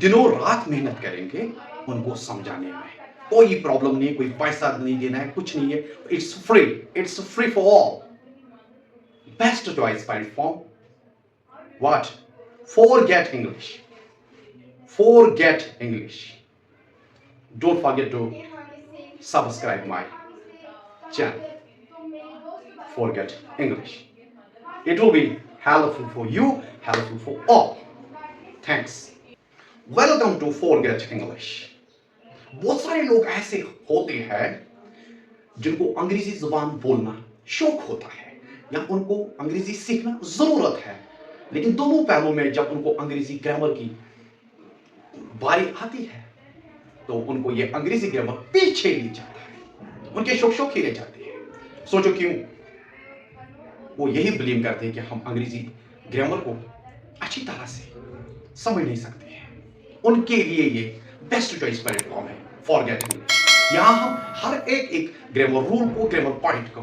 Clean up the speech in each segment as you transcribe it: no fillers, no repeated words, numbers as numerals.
दिनों रात मेहनत करेंगे उनको समझाने में। कोई प्रॉब्लम नहीं, कोई पैसा नहीं देना है, कुछ नहीं है। It's free for all. Best choice platform. What? Forget English. Forget English. Don't forget to subscribe my channel. Forget English. It will be helpful for you, helpful for all. Thanks. Welcome to Forget English. बहुत सारे लोग ऐसे होते हैं जिनको अंग्रेजी जुबान बोलना शौक होता है या उनको अंग्रेजी सीखना जरूरत है, लेकिन दोनों पहलुओं में जब उनको अंग्रेजी ग्रामर की बारी आती है तो उनको ये अंग्रेजी ग्रामर पीछे ले जाता है, उनके शौक ही रह जाते हैं। सोचो क्यों? वो यही बिलीव करते हैं कि हम अंग्रेजी ग्रामर को अच्छी तरह से समझ नहीं सकते हैं। उनके लिए ये बेस्ट चॉइस प्लेटफॉर्म है फॉरगेट इंग्लिश। यहां हम हर एक ग्रामर रूल को, ग्रामर पॉइंट को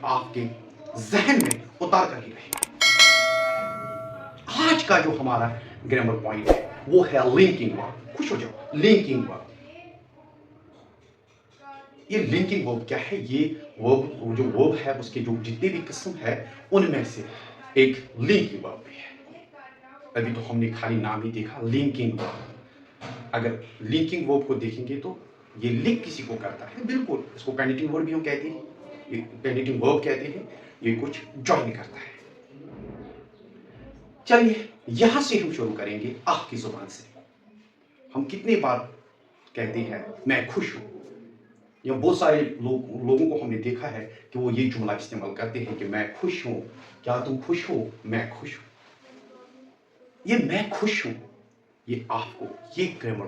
आपके जहन में उतार कर ही रहेंगे। आज का जो हमारा ग्रामर पॉइंट है वो है लिंकिंग वर्ब। खुश हो जाओ, लिंकिंग वर्ब। ये लिंकिंग वर्ब क्या है? ये वर्ब, जो वर्ब है उसके जो जितने भी किस्म है उनमें से एक लिंकिंग वर्ब भी है। अभी तो हमने खाली नाम ही देखा, लिंकिंग वर्ब। अगर लिंकिंग वर्ब को देखेंगे तो ये लिंक किसी को करता है, बिल्कुल। इसको कनेक्टिंग वर्ब भी हम कहते हैं, ये कनेक्टिंग वर्ब कहते हैं। ये कुछ ज्वाइन करता है। चलिए यहां से हम शुरू करेंगे आपकी जुबान से। हम कितने बार कहते हैं मैं खुश हूं, या बहुत सारे लोगों को हमने देखा है कि वो ये जुमला इस्तेमाल करते हैं कि मैं खुश हूं, क्या तुम खुश हो? मैं खुश हूं। ये मैं खुश हूं, ये आपको ये ग्रामर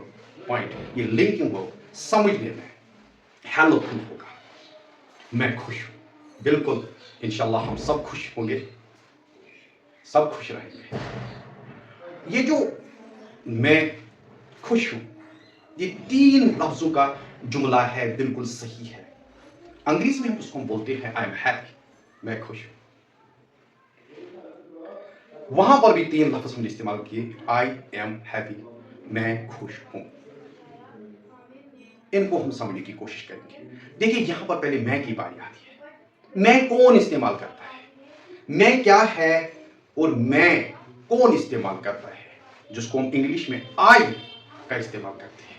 पॉइंट, ये लिंकिंग वर्ब समझने में हेल्पफुल होगा। मैं खुश हूं, बिल्कुल। इंशाल्लाह हम सब खुश होंगे, सब खुश रहेंगे। ये जो मैं खुश हूं, ये 3 लफ्जों का जुमला है, बिल्कुल सही है। अंग्रेजी में हम उसको बोलते हैं आई एम हैप्पी, मैं खुश हूं। वहां पर भी 3 लफ्ज हमने इस्तेमाल किए, आई एम हैप्पी, मैं खुश हूं। इनको हम समझने की कोशिश करेंगे। देखिए यहां पर पहले मैं की बारी आती है। मैं कौन इस्तेमाल करता है? मैं क्या है और मैं कौन इस्तेमाल करता है, जिसको हम इंग्लिश में आई का इस्तेमाल करते हैं।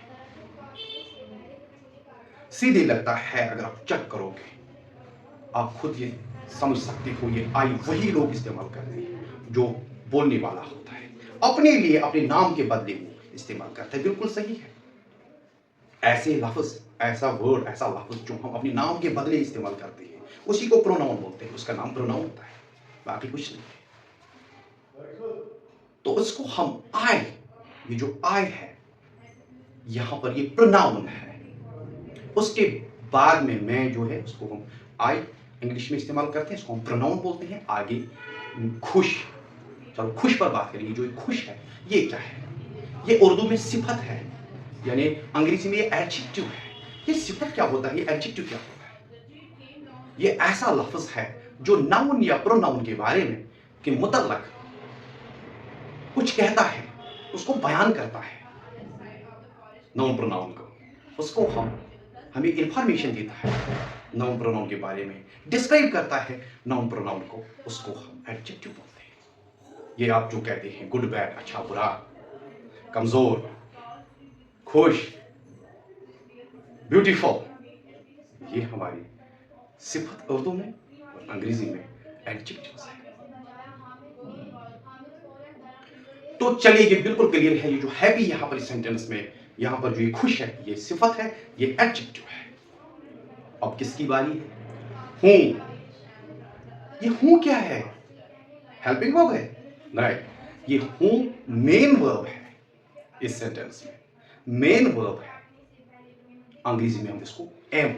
सीधे लगता है, अगर आप चेक करोगे आप खुद ये समझ सकते हो, ये आई वही लोग इस्तेमाल करते हैं जो बोलने वाला होता है, अपने लिए अपने नाम के बदले वो इस्तेमाल करता है। बिल्कुल सही है। ऐसे लफ्ज, ऐसा वर्ड, ऐसा लफ्ज जो हम अपने नाम के बदले इस्तेमाल करते हैं उसी को प्रोनाउन बोलते हैं। उसका नाम प्रोनाउन होता है, बाकी कुछ नहीं है। तो इसको हम आई, ये जो आई है यहां पर ये प्रोनाउन है। उसके बाद में मैं जो है उसको हम आई इंग्लिश में इस्तेमाल करते हैं, इसको हम प्रोनाउन बोलते हैं। आगे खुश, चलो खुश पर बात करेंगे। जो खुश है ये क्या है? ये उर्दू में सिफत है, यानी अंग्रेजी में ये एडजेक्टिव है। ये सिफत क्या होता है, ये एडजेक्टिव क्या होता है? ये ऐसा लफ्ज है जो नाउन या प्रोनाउन के बारे में के मुतल्लक कुछ कहता है, उसको बयान करता है। नाउन प्रोनाउन को, उसको हमें इंफॉर्मेशन देता है नाउन प्रोनाउन के बारे में, डिस्क्राइब करता है नाउन प्रोनाउन को, उसको हम एडजेक्टिव बोलते हैं। ये आप जो कहते हैं गुड बैड, अच्छा बुरा, कमजोर, खुश, ब्यूटीफुल, ये हमारी सिफत उर्दू में और अंग्रेजी में एडजेक्टिव्स है। तो चलिए ये बिल्कुल क्लियर है, ये जो हैप्पी यहां पर इस सेंटेंस में, यहां पर जो ये खुश है ये सिफत है, ये एडजेक्टिव है। अब किसकी बारी है? हूं। ये हूं क्या है? हेल्पिंग वर्ब है? नहीं, ये हूं मेन वर्ब है इस सेंटेंस में, मेन वर्ब है। अंग्रेजी में हम इसको एम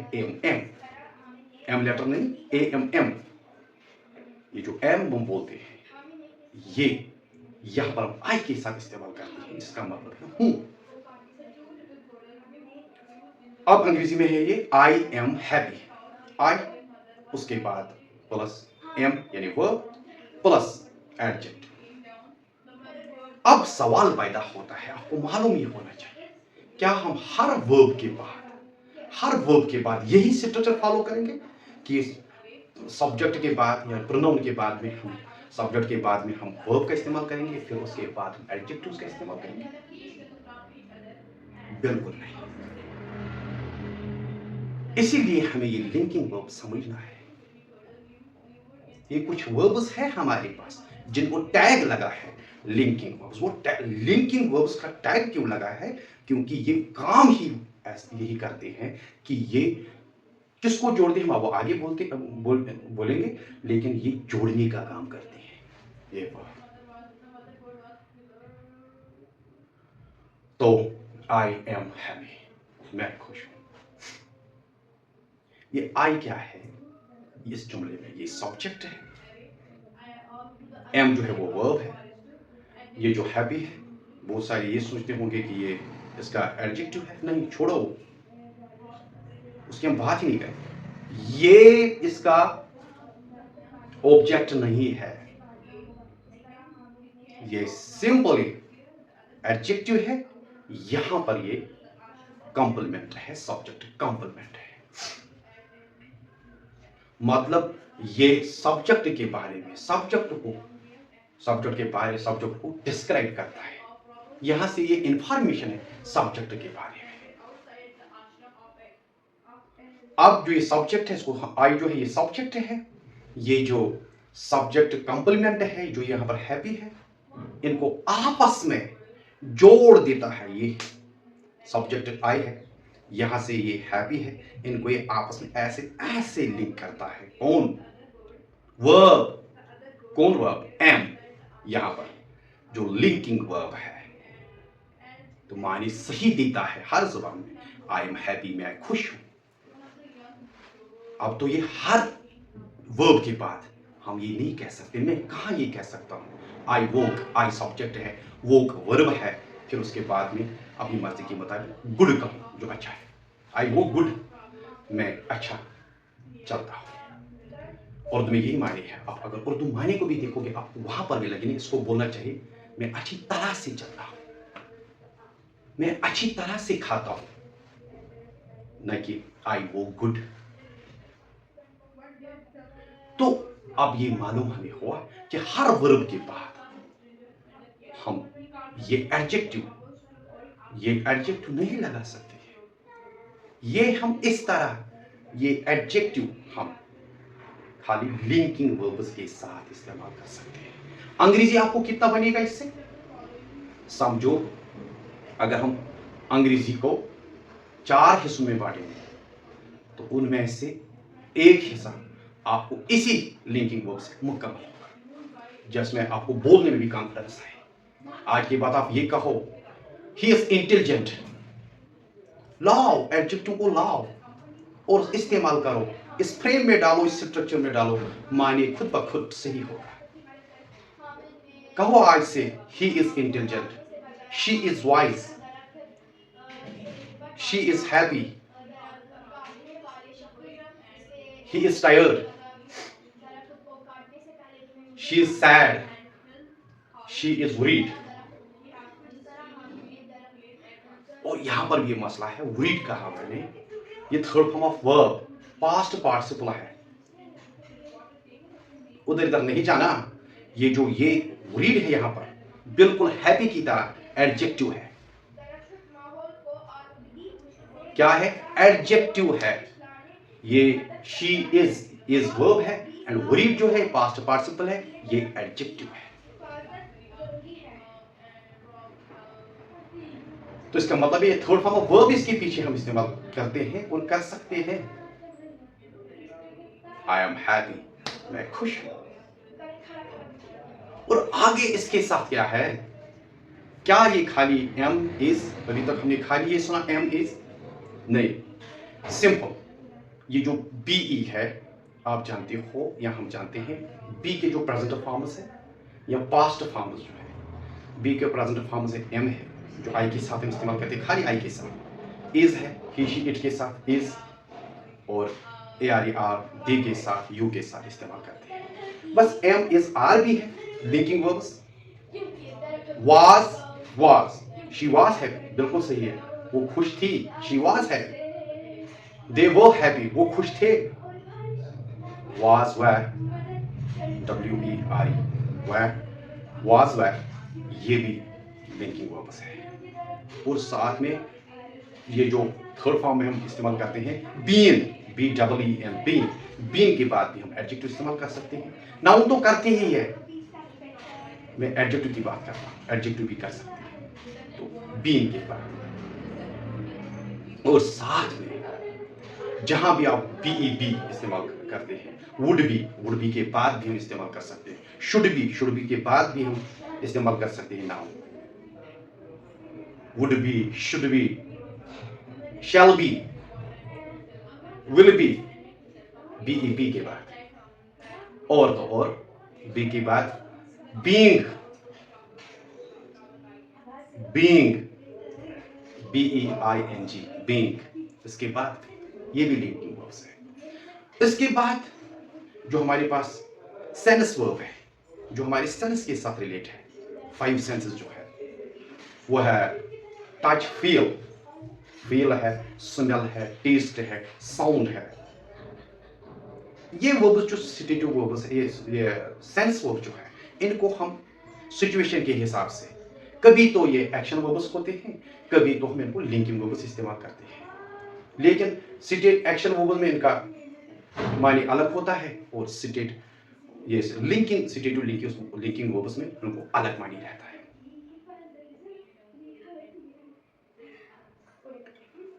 लेटर नहीं, एम, ये जो एम हम बोलते हैं ये यहां पर हम आई के साथ इस्तेमाल करते हैं, जिसका मतलब है हूं। अब अंग्रेजी में है ये आई एम हैप्पी, आई उसके बाद प्लस एम यानी वर्ब प्लस एडजेक्टिव। अब सवाल पैदा होता है, आपको मालूम ये होना चाहिए, क्या हम हर वर्ब के बाद यही स्ट्रक्चर फॉलो करेंगे कि सब्जेक्ट के बाद या प्रोनाउन के बाद में हम सब्जेक्ट के बाद में हम वर्ब का इस्तेमाल करेंगे, फिर उसके बाद हम एडजेक्टिव्स का इस्तेमाल करेंगे? बिल्कुल नहीं। इसीलिए हमें ये लिंकिंग वर्ब समझना है। ये कुछ वर्ब्स है हमारे पास जिनको टैग लगा है लिंकिंग वर्ब्स। वो लिंकिंग वर्ब्स का टैग क्यों लगा है? क्योंकि ये काम ही यही करते हैं कि ये किसको जोड़ते हैं, वो आगे बोलेंगे, लेकिन ये जोड़ने का काम करते हैं ये वर्ब। तो आई एम हैप्पी, मैं खुश हूं। ये आई क्या है इस जुमले में? ये सब्जेक्ट है, एम जो है वो वर्ब है, ये जो हैप्पी है, बहुत सारे ये सोचते होंगे कि ये इसका एडजेक्टिव है। नहीं, छोड़ो, उसकी हम बात ही नहीं करें। ये इसका ऑब्जेक्ट नहीं है, ये सिंपली एडजेक्टिव है। यहां पर ये कॉम्प्लीमेंट है, सब्जेक्ट कॉम्प्लीमेंट है। मतलब ये सब्जेक्ट के बारे में, सब्जेक्ट को डिस्क्राइब करता है। यहां से ये इंफॉर्मेशन है सब्जेक्ट के बारे में। अब जो ये सब्जेक्ट है, इसको आई जो है ये सब्जेक्ट है, ये जो सब्जेक्ट कॉम्प्लीमेंट है जो यहां पर हैप्पी है, इनको आपस में जोड़ देता है। ये सब्जेक्ट आई है, यहां से ये हैप्पी है, इनको ये आपस में ऐसे ऐसे लिंक करता है। कौन वर्ब? एम, यहां पर जो लिंकिंग वर्ब है, तो मानी सही देता है हर जुबान में। आई एम हैप्पी, मैं खुश हूं। अब तो ये हर वर्ब के बाद हम ये नहीं कह सकते। मैं कहां ये कह सकता हूं? आई वोक, आई सब्जेक्ट है, वोक वर्ब है, फिर उसके बाद में अपनी मर्जी के मुताबिक गुड कहूं, जो अच्छा है। आई वोक गुड, मैं अच्छा चलता हूं। उर्दू में यही मायने है। आप अगर उर्दू मायने को भी देखोगे, आपको वहां पर भी लगेंगे, इसको बोलना चाहिए मैं अच्छी तरह से चलता हूं, मैं अच्छी तरह से खाता हूं, न कि आई वो गुड। तो अब ये मालूम हमें हुआ कि हर वर्ब के बाद हम ये एडजेक्टिव नहीं लगा सकते। ये हम इस तरह ये एडजेक्टिव हम खाली लिंकिंग वर्ब्स के साथ इस्तेमाल कर सकते हैं। अंग्रेजी आपको कितना बनेगा इससे? समझो, अगर हम अंग्रेजी को 4 हिस्सों में बांटेंगे, तो उनमें से एक हिस्सा आपको इसी लिंकिंग वर्ब से मुकम्मल होगा, जिसमें आपको बोलने में भी कॉन्फिडेंस है। आज की बात आप ये कहो, ही इज इंटेलिजेंट, लाओ एडजेक्टिव को लाओ और इस्तेमाल करो, इस फ्रेम में डालो, इस स्ट्रक्चर में डालो, माने खुद ब खुद सही होगा। कहो आज से, he is intelligent, she is wise, she is happy, he is tired, she is sad, she is worried। और यहां पर भी ये मसला है, worried कहा मैंने, ये third form of verb, past participle है, उधर इधर नहीं जाना। ये जो ये worried है यहां पर बिल्कुल हैप्पी की तरह एडजेक्टिव है। क्या है? एडजेक्टिव है। ये शी इज वर्ब है, एंड worried जो है पास्ट पार्टिसिपल है, ये एडजेक्टिव है। तो इसका मतलब ये थर्ड फॉर्म ऑफ वर्ब इसके पीछे हम इस्तेमाल करते हैं और कर सकते हैं। आई एम हैप्पी, मैं खुश हूं। और आगे इसके साथ क्या है? क्या ये खाली एम इज? अभी तक हमने खाली ये सुना एम इज, नहीं, सिंपल। ये जो बीई है, आप जानते हो या हम जानते हैं, बी के जो प्रेजेंट फॉर्म्स है या पास्ट फॉर्म्स जो है, बी के प्रेजेंट फॉर्म्स है एम है, जो आई के साथ हम इस्तेमाल करते हैं, खाली आई के साथ। इज है, ही शी इट के साथ इज, और ए आर दे के साथ, यू के साथ इस्तेमाल करते हैं। बस एम इज आर भी है linking verbs, was she was happy, बिल्कुल सही है, वो खुश थी, she was happy, they were happy, वो खुश थे, was were were ये भी लिंकिंग वर्ब्स है। और साथ में ये जो थर्ड फॉर्म में हम इस्तेमाल करते हैं बीन, बीन के बाद भी हम एडजेक्टिव इस्तेमाल कर सकते हैं। नाउन तो करते ही है, मैं एडजेक्टिव की बात कर रहा हूं, एडजेक्टिव भी कर सकते हैं तो बीन के बाद। और साथ में जहां भी आप बी इस्तेमाल करते हैं, वुड बी के बाद भी हम इस्तेमाल कर सकते हैं, शुड बी के बाद भी हम इस्तेमाल कर सकते हैं noun. Would be, should be, shall be, will be, be के बाद, और तो और बी के बाद बीइंग, बीइंग, बीइंग, इसके बाद ये भी लिंकिंग वर्ब्स है। इसके बाद जो हमारे पास सेंस वर्ब है, जो हमारे सेंस के साथ रिलेट है, 5 सेंसेस जो है वो है टच, फील है, स्मेल है, टेस्ट है, साउंड है। ये वर्ब्स जो सिचुएटिव वर्ब्स है, ये सेंस वर्ब जो है, इनको हम सिचुएशन के हिसाब से, कभी तो ये एक्शन वर्ब्स होते हैं, कभी तो हम इनको लिंकिंग वर्ब्स इस्तेमाल करते हैं। लेकिन सिटेट एक्शन वर्ब्स में इनका माने अलग होता है, और ये लिंकिंग वर्ब्स में इनको अलग मानी रहता है।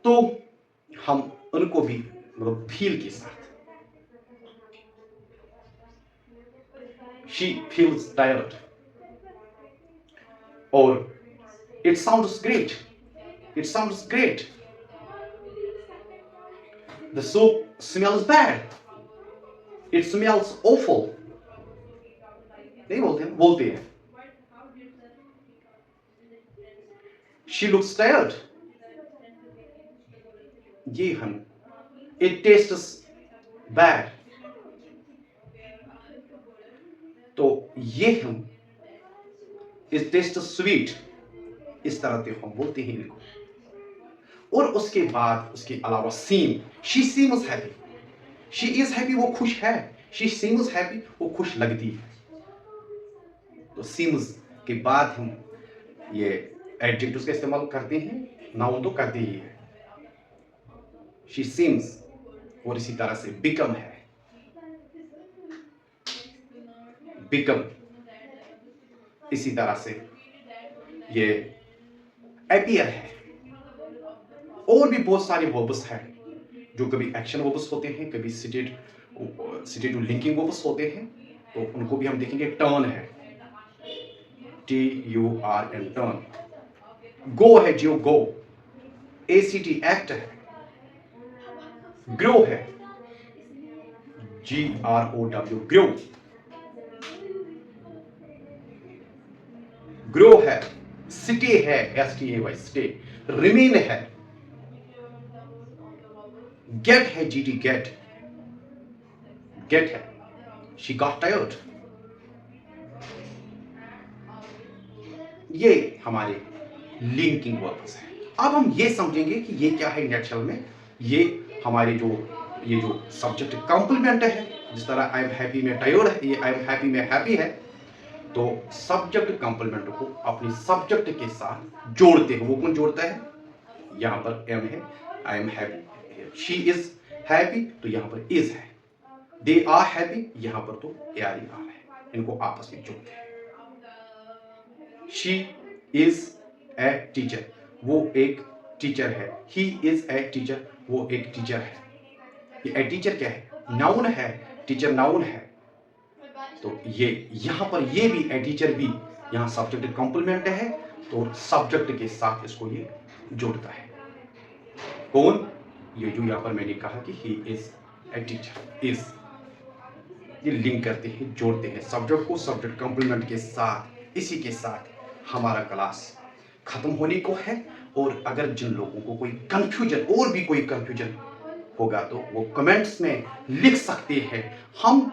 तो हम उनको भी मतलब फील के साथ, she feels tired, or it sounds great, the soup smells bad, it smells awful, नहीं बोलते हैं she looks tired, ये हम it tastes bad, तो ये हम it tastes sweet, इस तरह से हम बोलते हैं इनको। और उसके बाद उसके अलावा सीम, she seems happy, she is happy, वो खुश है, she seems happy, वो खुश लगती है। तो seems के बाद हम ये एडजेक्टिव्स का इस्तेमाल करते हैं, नाउन तो करते ही है, she seems। और इसी तरह से become है, इसी तरह से ये appear है, और भी बहुत सारे वर्ब्स हैं जो कभी एक्शन वर्ब्स होते हैं, कभी सिटेटिव लिंकिंग वर्ब्स होते हैं, तो उनको भी हम देखेंगे। टर्न है, TURN, टर्न। गो है, गो, ACT, एक्ट है। ग्रो है, GROW, ग्रो, ग्रो है। स्टे है, STAY, स्टे। रिमेन है, गेट है, GT, गेट, है। She got tired. ये हमारे लिंकिंग वर्ब्स हैं। अब हम ये समझेंगे कि ये क्या है नेटशल में। ये हमारे ये जो सब्जेक्ट कॉम्प्लीमेंट है, जिस तरह आई एम हैप्पी में टायर्ड है, ये आई एम हैप्पी में हैप्पी है, तो सब्जेक्ट कॉम्प्लीमेंट को अपने सब्जेक्ट के साथ जोड़ते हैं। वो कौन जोड़ता है? यहां पर एम है, I am happy, she is happy, तो यहां पर इज है। दे आर हैप्पी, यहां पर तो ARE है, इनको आपस में जोड़ते हैं। शी इज ए टीचर, वो एक टीचर है। ही इज ए टीचर, वो एक टीचर है। ये ए टीचर क्या है? नाउन है, टीचर नाउन है। तो ये यहां पर ये भी ए टीचर भी यहां सब्जेक्ट कॉम्प्लीमेंट है, तो सब्जेक्ट के साथ इसको ये जोड़ता है। कौन? ये जो यहां पर मैंने कहा कि he is a teacher, is, ये लिंक करते हैं, जोड़ते हैं सब्जेक्ट को सब्जेक्ट कॉम्प्लीमेंट के साथ। इसी के साथ हमारा क्लास खत्म होने को है। और अगर जिन लोगों को कोई कंफ्यूजन, और भी कोई कंफ्यूजन होगा, तो वो कमेंट्स में लिख सकते हैं। हम